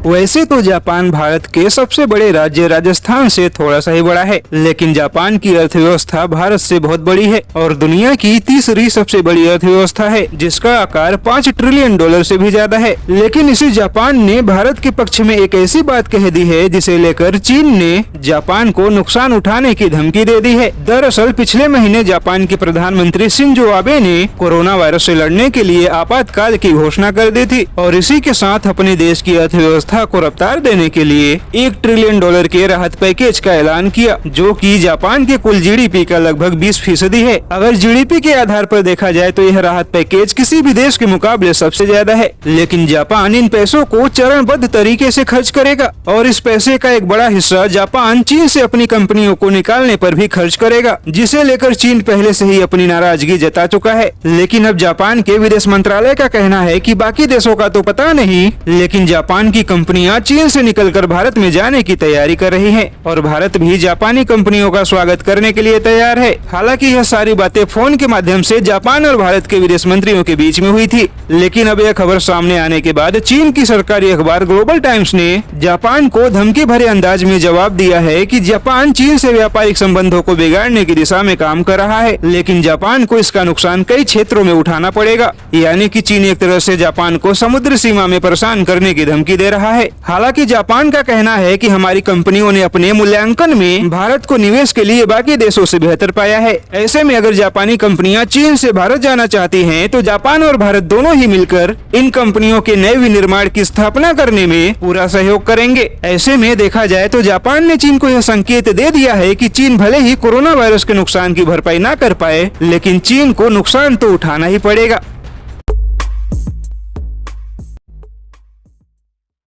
वैसे तो जापान भारत के सबसे बड़े राज्य राजस्थान से थोड़ा सा ही बड़ा है, लेकिन जापान की अर्थव्यवस्था भारत से बहुत बड़ी है और दुनिया की तीसरी सबसे बड़ी अर्थव्यवस्था है, जिसका आकार 5 ट्रिलियन डॉलर से भी ज्यादा है। लेकिन इसी जापान ने भारत के पक्ष में एक ऐसी बात कह दी है जिसे लेकर चीन ने जापान को नुकसान उठाने की धमकी दे दी है। दरअसल पिछले महीने जापान के प्रधानमंत्री शिंजो आबे ने कोरोना वायरस से लड़ने के लिए आपातकाल की घोषणा कर दी थी और इसी के साथ अपने देश की अर्थव्यवस्था को रफ्तार देने के लिए 1 ट्रिलियन डॉलर के राहत पैकेज का ऐलान किया, जो कि जापान के कुल जीडीपी का लगभग 20% है। अगर जीडीपी के आधार पर देखा जाए तो यह राहत पैकेज किसी भी देश के मुकाबले सबसे ज्यादा है। लेकिन जापान इन पैसों को चरणबद्ध तरीके से खर्च करेगा और इस पैसे का एक बड़ा हिस्सा जापान चीन से अपनी कंपनियों को निकालने पर भी खर्च करेगा, जिसे लेकर चीन पहले से ही अपनी नाराजगी जता चुका है। लेकिन अब जापान के विदेश मंत्रालय का कहना है कि बाकी देशों का तो पता नहीं, लेकिन जापान की कंपनियां चीन से निकलकर भारत में जाने की तैयारी कर रही हैं और भारत भी जापानी कंपनियों का स्वागत करने के लिए तैयार है। हालांकि यह सारी बातें फोन के माध्यम से जापान और भारत के विदेश मंत्रियों के बीच में हुई थी, लेकिन अब यह खबर सामने आने के बाद चीन की सरकारी अखबार ग्लोबल टाइम्स ने जापान को धमकी भरे अंदाज में जवाब दिया है कि जापान चीन से व्यापारिक संबंधों को बिगाड़ने की दिशा में काम कर रहा है, लेकिन जापान को इसका नुकसान कई क्षेत्रों में उठाना पड़ेगा। यानी कि चीन एक तरह से जापान को समुद्र सीमा में परेशान करने की धमकी दे रहा है। हालांकि जापान का कहना है कि हमारी कंपनियों ने अपने मूल्यांकन में भारत को निवेश के लिए बाकी देशों से बेहतर पाया है। ऐसे में अगर जापानी कंपनियां चीन से भारत जाना चाहती हैं, तो जापान और भारत दोनों ही मिलकर इन कंपनियों के नए विनिर्माण की स्थापना करने में पूरा सहयोग करेंगे। ऐसे में देखा जाए तो जापान ने चीन को यह संकेत दे दिया है कि चीन भले ही कोरोना वायरस के नुकसान की भरपाई न कर पाए, लेकिन चीन को नुकसान तो उठाना ही पड़ेगा।